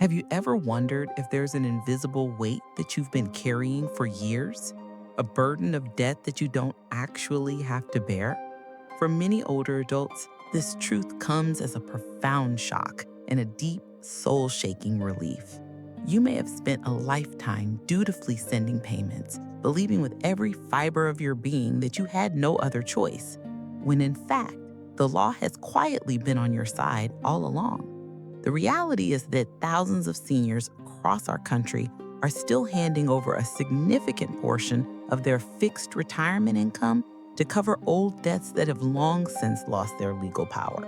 Have you ever wondered if there's an invisible weight that you've been carrying for years? A burden of debt that you don't actually have to bear? For many older adults, this truth comes as a profound shock and a deep, soul shaking relief. You may have spent a lifetime dutifully sending payments, believing with every fiber of your being that you had no other choice, when in fact, the law has quietly been on your side all along. The reality is that thousands of seniors across our country are still handing over a significant portion of their fixed retirement income to cover old debts that have long since lost their legal power.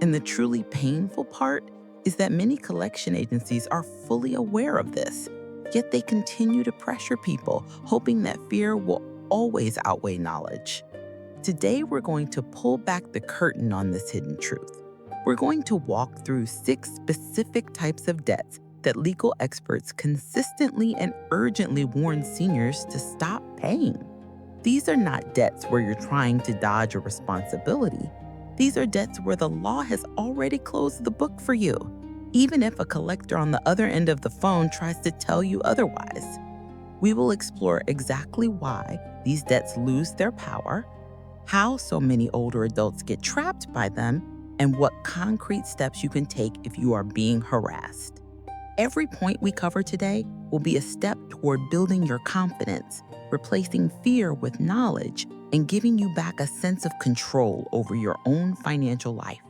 And the truly painful part is that many collection agencies are fully aware of this, yet they continue to pressure people, hoping that fear will always outweigh knowledge. Today, we're going to pull back the curtain on this hidden truth. We're going to walk through 6 specific types of debts that legal experts consistently and urgently warn seniors to stop paying. These are not debts where you're trying to dodge a responsibility. These are debts where the law has already closed the book for you, even if a collector on the other end of the phone tries to tell you otherwise. We will explore exactly why these debts lose their power, how so many older adults get trapped by them, and what concrete steps you can take if you are being harassed. Every point we cover today will be a step toward building your confidence, replacing fear with knowledge, and giving you back a sense of control over your own financial life.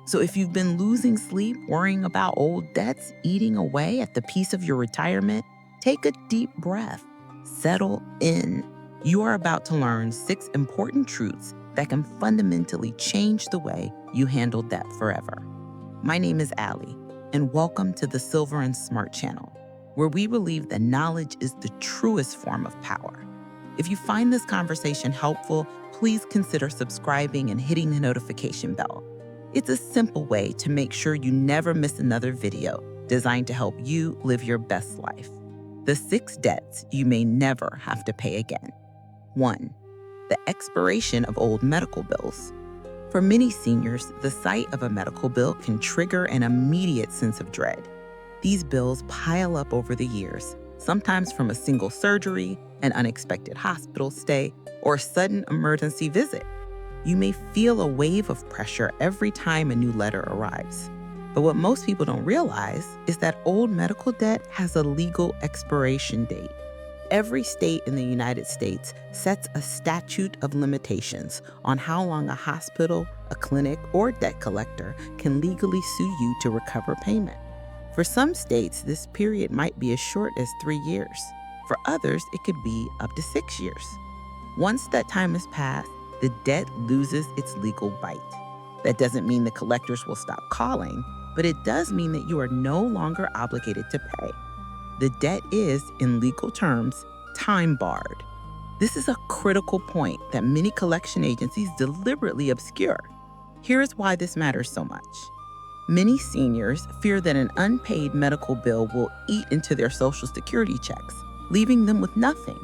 So if you've been losing sleep worrying about old debts eating away at the peace of your retirement, take a deep breath. Settle in. You are about to learn 6 important truths that can fundamentally change the way you handle debt forever. My name is Allie, and welcome to the Silver and Smart channel, where we believe that knowledge is the truest form of power. If you find this conversation helpful, please consider subscribing and hitting the notification bell. It's a simple way to make sure you never miss another video designed to help you live your best life. The 6 debts you may never have to pay again. 1. The expiration of old medical bills. For many seniors, the sight of a medical bill can trigger an immediate sense of dread. These bills pile up over the years, sometimes from a single surgery, an unexpected hospital stay, or a sudden emergency visit. You may feel a wave of pressure every time a new letter arrives. But what most people don't realize is that old medical debt has a legal expiration date. Every state in the United States sets a statute of limitations on how long a hospital, a clinic, or debt collector can legally sue you to recover payment. For some states, this period might be as short as 3 years. For others, it could be up to 6 years. Once that time has passed, the debt loses its legal bite. That doesn't mean the collectors will stop calling, but it does mean that you are no longer obligated to pay. The debt is, in legal terms, time barred. This is a critical point that many collection agencies deliberately obscure. Here is why this matters so much. Many seniors fear that an unpaid medical bill will eat into their Social Security checks, leaving them with nothing.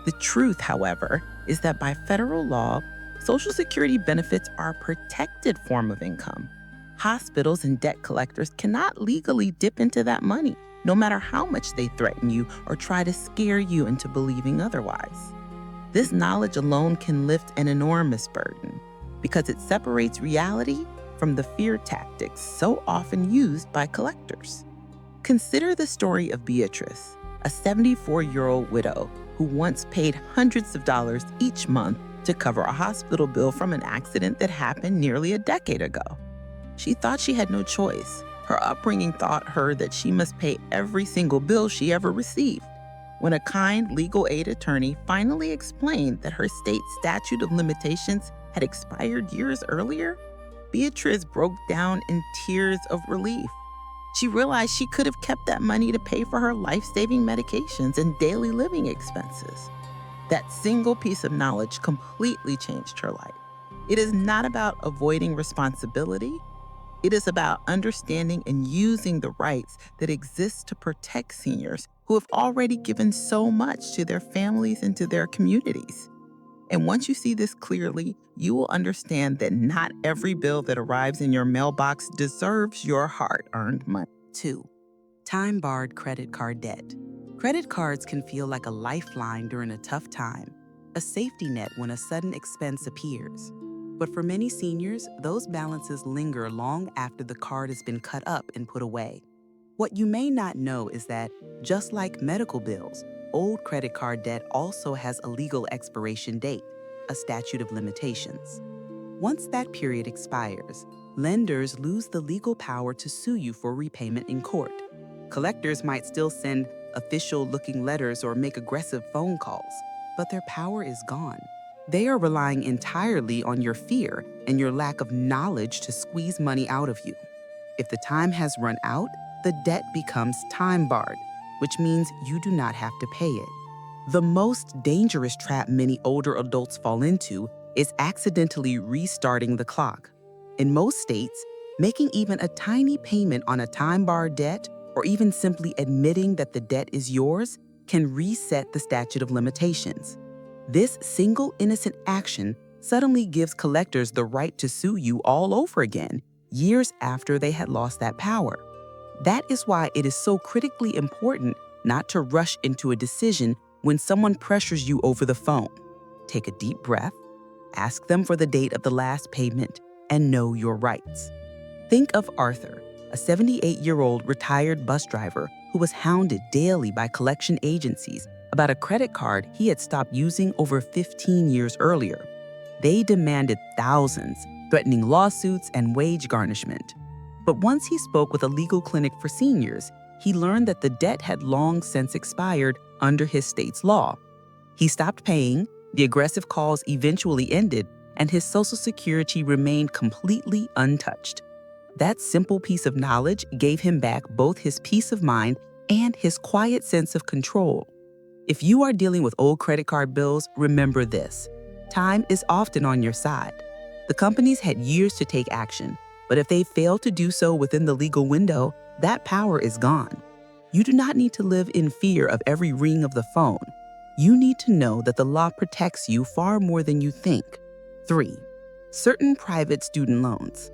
The truth, however, is that by federal law, Social Security benefits are a protected form of income. Hospitals and debt collectors cannot legally dip into that money, no matter how much they threaten you or try to scare you into believing otherwise. This knowledge alone can lift an enormous burden because it separates reality from the fear tactics so often used by collectors. Consider the story of Beatrice, a 74-year-old widow who once paid hundreds of dollars each month to cover a hospital bill from an accident that happened nearly a decade ago. She thought she had no choice. Her upbringing taught her that she must pay every single bill she ever received. When a kind legal aid attorney finally explained that her state statute of limitations had expired years earlier, Beatrice broke down in tears of relief. She realized she could have kept that money to pay for her life-saving medications and daily living expenses. That single piece of knowledge completely changed her life. It is not about avoiding responsibility. It is about understanding and using the rights that exist to protect seniors who have already given so much to their families and to their communities. And once you see this clearly, you will understand that not every bill that arrives in your mailbox deserves your hard-earned money. 2. Time-barred credit card debt. Credit cards can feel like a lifeline during a tough time, a safety net when a sudden expense appears. But for many seniors, those balances linger long after the card has been cut up and put away. What you may not know is that, just like medical bills, old credit card debt also has a legal expiration date, a statute of limitations. Once that period expires, lenders lose the legal power to sue you for repayment in court. Collectors might still send official-looking letters or make aggressive phone calls, but their power is gone. They are relying entirely on your fear and your lack of knowledge to squeeze money out of you. If the time has run out, the debt becomes time-barred, which means you do not have to pay it. The most dangerous trap many older adults fall into is accidentally restarting the clock. In most states, making even a tiny payment on a time-barred debt, or even simply admitting that the debt is yours, can reset the statute of limitations. This single innocent action suddenly gives collectors the right to sue you all over again, years after they had lost that power. That is why it is so critically important not to rush into a decision when someone pressures you over the phone. Take a deep breath, ask them for the date of the last payment, and know your rights. Think of Arthur, a 78-year-old retired bus driver who was hounded daily by collection agencies about a credit card he had stopped using over 15 years earlier. They demanded thousands, threatening lawsuits and wage garnishment. But once he spoke with a legal clinic for seniors, he learned that the debt had long since expired under his state's law. He stopped paying, the aggressive calls eventually ended, and his Social Security remained completely untouched. That simple piece of knowledge gave him back both his peace of mind and his quiet sense of control. If you are dealing with old credit card bills, remember this: time is often on your side. The companies had years to take action, but if they fail to do so within the legal window, that power is gone. You do not need to live in fear of every ring of the phone. You need to know that the law protects you far more than you think. 3. Certain private student loans.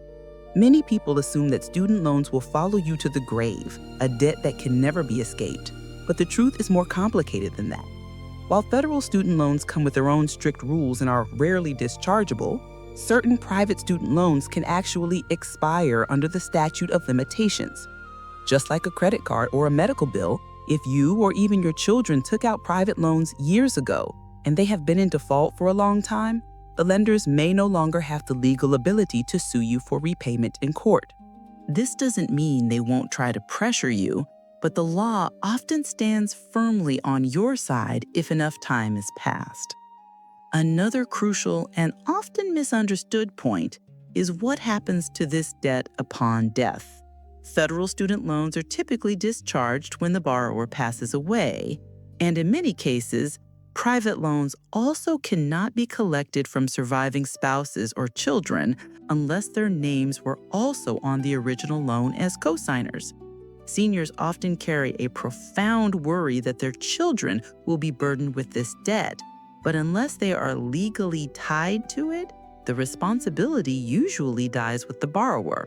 Many people assume that student loans will follow you to the grave, a debt that can never be escaped. But the truth is more complicated than that. While federal student loans come with their own strict rules and are rarely dischargeable, certain private student loans can actually expire under the statute of limitations. Just like a credit card or a medical bill, if you or even your children took out private loans years ago and they have been in default for a long time, the lenders may no longer have the legal ability to sue you for repayment in court. This doesn't mean they won't try to pressure you, but the law often stands firmly on your side if enough time is passed. Another crucial and often misunderstood point is what happens to this debt upon death. Federal student loans are typically discharged when the borrower passes away, and in many cases, private loans also cannot be collected from surviving spouses or children unless their names were also on the original loan as co-signers. Seniors often carry a profound worry that their children will be burdened with this debt, but unless they are legally tied to it, the responsibility usually dies with the borrower.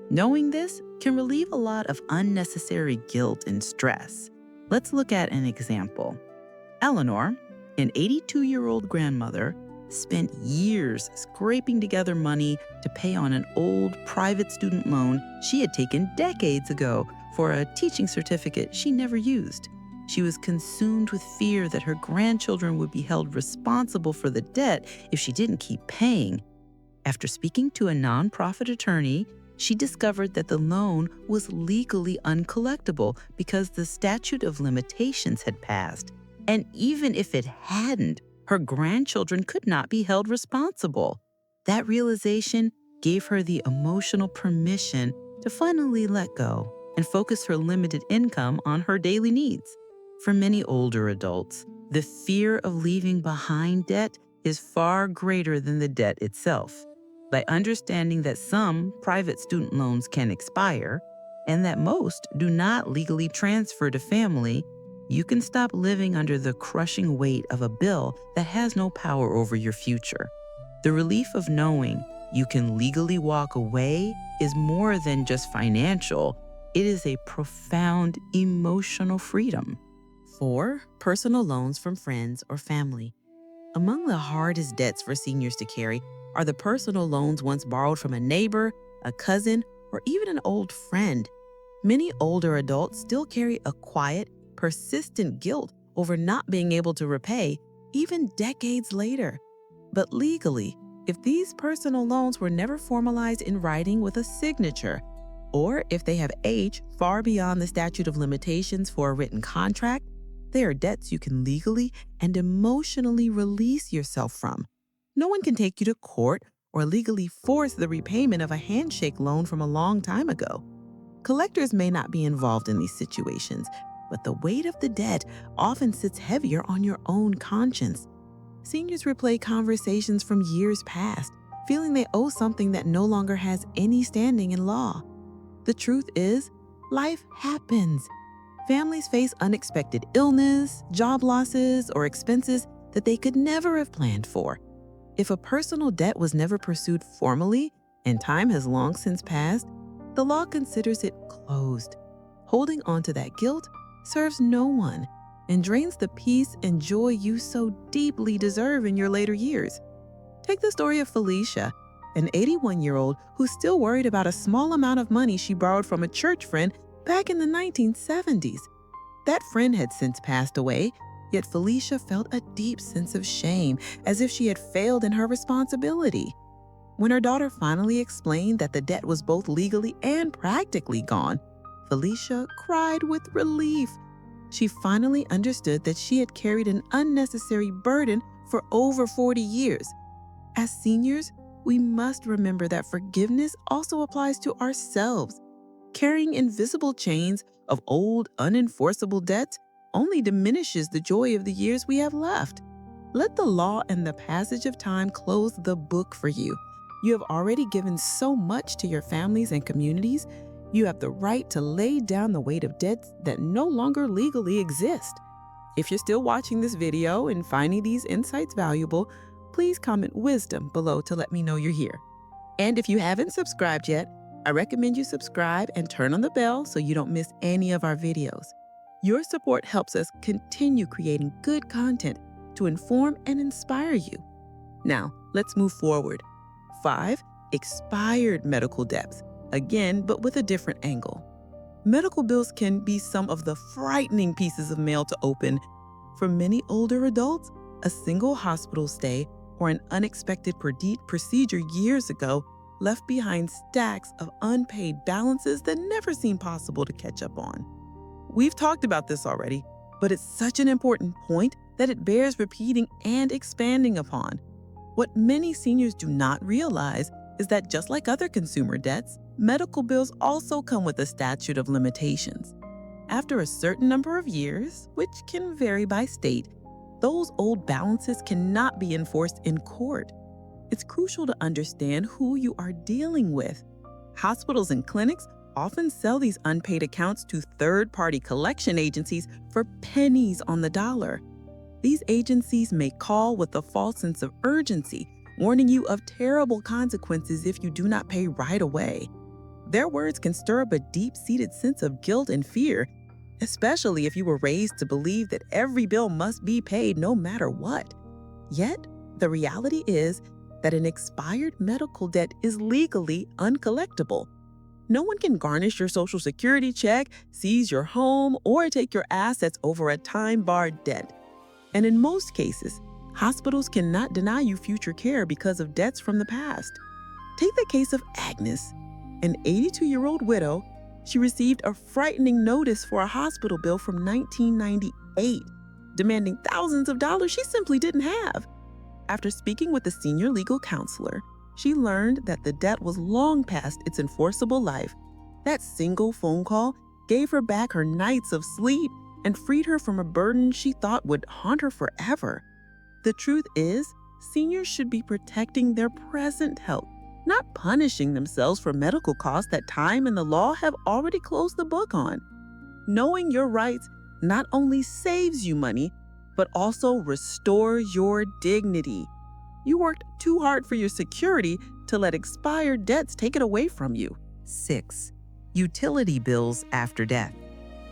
Knowing this can relieve a lot of unnecessary guilt and stress. Let's look at an example. Eleanor, an 82-year-old grandmother, spent years scraping together money to pay on an old private student loan she had taken decades ago for a teaching certificate she never used. She was consumed with fear that her grandchildren would be held responsible for the debt if she didn't keep paying. After speaking to a nonprofit attorney, she discovered that the loan was legally uncollectible because the statute of limitations had passed. And even if it hadn't, her grandchildren could not be held responsible. That realization gave her the emotional permission to finally let go and focus her limited income on her daily needs. For many older adults, the fear of leaving behind debt is far greater than the debt itself. By understanding that some private student loans can expire and that most do not legally transfer to family, you can stop living under the crushing weight of a bill that has no power over your future. The relief of knowing you can legally walk away is more than just financial. It is a profound emotional freedom. 4. Personal loans from friends or family. Among the hardest debts for seniors to carry are the personal loans once borrowed from a neighbor, a cousin, or even an old friend. Many older adults still carry a quiet, persistent guilt over not being able to repay, even decades later. But legally, if these personal loans were never formalized in writing with a signature, or if they have aged far beyond the statute of limitations for a written contract, they are debts you can legally and emotionally release yourself from. No one can take you to court or legally force the repayment of a handshake loan from a long time ago. Collectors may not be involved in these situations, but the weight of the debt often sits heavier on your own conscience. Seniors replay conversations from years past, feeling they owe something that no longer has any standing in law. The truth is, life happens. Families face unexpected illness, job losses, or expenses that they could never have planned for. If a personal debt was never pursued formally and time has long since passed, the law considers it closed. Holding on to that guilt serves no one and drains the peace and joy you so deeply deserve in your later years. Take the story of Felicia, an 81-year-old who's still worried about a small amount of money she borrowed from a church friend back in the 1970s. That friend had since passed away, yet Felicia felt a deep sense of shame, as if she had failed in her responsibility. When her daughter finally explained that the debt was both legally and practically gone, Felicia cried with relief. She finally understood that she had carried an unnecessary burden for over 40 years. As seniors, we must remember that forgiveness also applies to ourselves. Carrying invisible chains of old, unenforceable debts only diminishes the joy of the years we have left. Let the law and the passage of time close the book for you. You have already given so much to your families and communities. You have the right to lay down the weight of debts that no longer legally exist. If you're still watching this video and finding these insights valuable, please comment wisdom below to let me know you're here. And if you haven't subscribed yet, I recommend you subscribe and turn on the bell so you don't miss any of our videos. Your support helps us continue creating good content to inform and inspire you. Now, let's move forward. 5. Expired medical debts. Again, but with a different angle. Medical bills can be some of the frightening pieces of mail to open. For many older adults, a single hospital stay or an unexpected procedure years ago left behind stacks of unpaid balances that never seemed possible to catch up on. We've talked about this already, but it's such an important point that it bears repeating and expanding upon. What many seniors do not realize is that just like other consumer debts, medical bills also come with a statute of limitations. After a certain number of years, which can vary by state, those old balances cannot be enforced in court. It's crucial to understand who you are dealing with. Hospitals and clinics often sell these unpaid accounts to third-party collection agencies for pennies on the dollar. These agencies may call with a false sense of urgency, warning you of terrible consequences if you do not pay right away. Their words can stir up a deep-seated sense of guilt and fear, especially if you were raised to believe that every bill must be paid no matter what. Yet, the reality is that an expired medical debt is legally uncollectible. No one can garnish your Social Security check, seize your home, or take your assets over a time-barred debt. And in most cases, hospitals cannot deny you future care because of debts from the past. Take the case of Agnes, an 82-year-old widow. She received a frightening notice for a hospital bill from 1998, demanding thousands of dollars she simply didn't have. After speaking with a senior legal counselor, she learned that the debt was long past its enforceable life. That single phone call gave her back her nights of sleep and freed her from a burden she thought would haunt her forever. The truth is, seniors should be protecting their present health, not punishing themselves for medical costs that time and the law have already closed the book on. Knowing your rights not only saves you money, but also restores your dignity. You worked too hard for your security to let expired debts take it away from you. 6. Utility bills after death.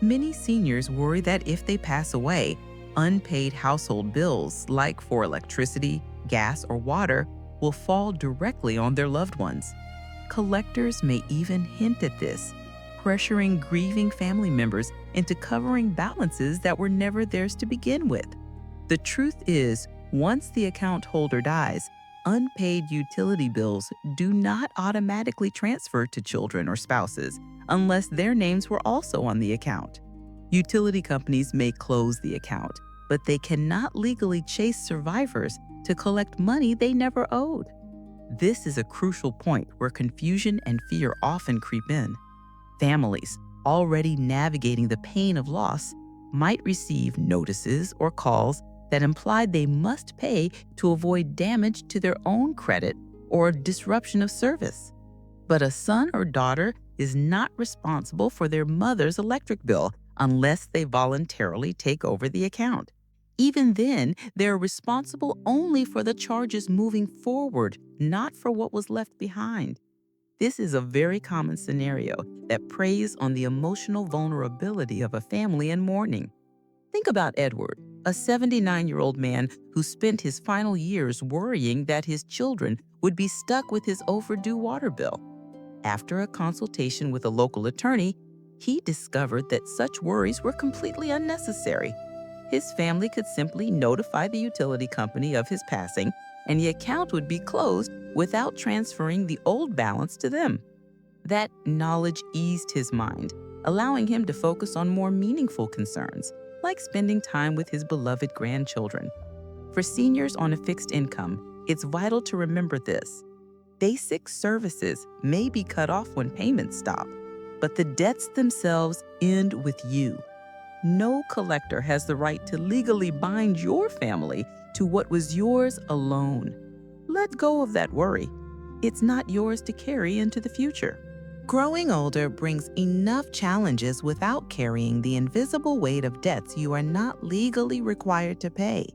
Many seniors worry that if they pass away, unpaid household bills, like for electricity, gas, or water, will fall directly on their loved ones. Collectors may even hint at this, pressuring grieving family members into covering balances that were never theirs to begin with. The truth is, once the account holder dies, unpaid utility bills do not automatically transfer to children or spouses unless their names were also on the account. Utility companies may close the account, but they cannot legally chase survivors to collect money they never owed. This is a crucial point where confusion and fear often creep in. Families, already navigating the pain of loss, might receive notices or calls that imply they must pay to avoid damage to their own credit or disruption of service. But a son or daughter is not responsible for their mother's electric bill unless they voluntarily take over the account. Even then, they're responsible only for the charges moving forward, not for what was left behind. This is a very common scenario that preys on the emotional vulnerability of a family in mourning. Think about Edward, a 79-year-old man who spent his final years worrying that his children would be stuck with his overdue water bill. After a consultation with a local attorney, he discovered that such worries were completely unnecessary. His family could simply notify the utility company of his passing, and the account would be closed without transferring the old balance to them. That knowledge eased his mind, allowing him to focus on more meaningful concerns, like spending time with his beloved grandchildren. For seniors on a fixed income, it's vital to remember this. Basic services may be cut off when payments stop, but the debts themselves end with you. No collector has the right to legally bind your family to what was yours alone. Let go of that worry. It's not yours to carry into the future. Growing older brings enough challenges without carrying the invisible weight of debts you are not legally required to pay.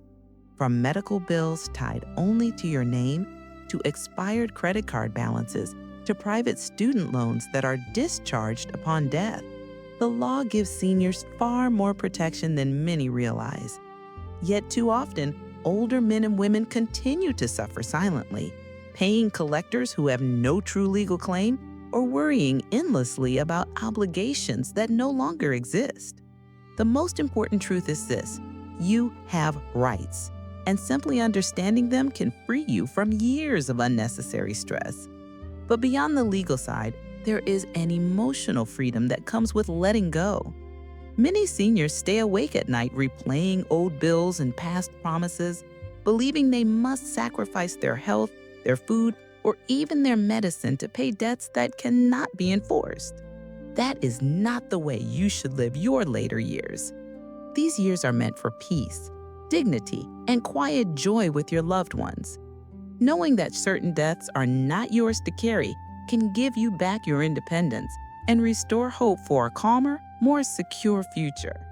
From medical bills tied only to your name, to expired credit card balances, to private student loans that are discharged upon death. The law gives seniors far more protection than many realize. Yet too often, older men and women continue to suffer silently, paying collectors who have no true legal claim or worrying endlessly about obligations that no longer exist. The most important truth is this: you have rights, and simply understanding them can free you from years of unnecessary stress. But beyond the legal side, there is an emotional freedom that comes with letting go. Many seniors stay awake at night replaying old bills and past promises, believing they must sacrifice their health, their food, or even their medicine to pay debts that cannot be enforced. That is not the way you should live your later years. These years are meant for peace, dignity, and quiet joy with your loved ones. Knowing that certain debts are not yours to carry can give you back your independence and restore hope for a calmer, more secure future.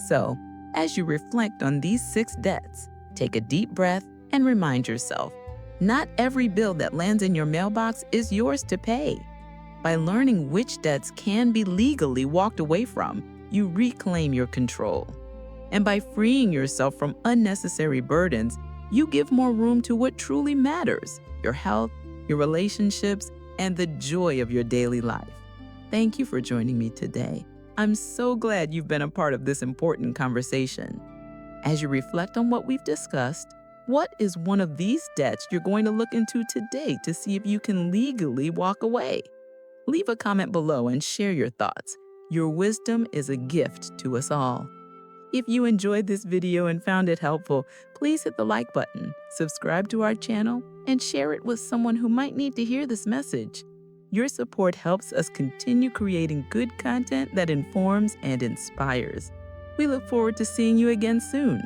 So, as you reflect on these 6 debts, take a deep breath and remind yourself, not every bill that lands in your mailbox is yours to pay. By learning which debts can be legally walked away from, you reclaim your control. And by freeing yourself from unnecessary burdens, you give more room to what truly matters: your health, your relationships, and the joy of your daily life. Thank you for joining me today. I'm so glad you've been a part of this important conversation. As you reflect on what we've discussed, what is one of these debts you're going to look into today to see if you can legally walk away? Leave a comment below and share your thoughts. Your wisdom is a gift to us all. If you enjoyed this video and found it helpful, please hit the like button, subscribe to our channel, and share it with someone who might need to hear this message. Your support helps us continue creating good content that informs and inspires. We look forward to seeing you again soon.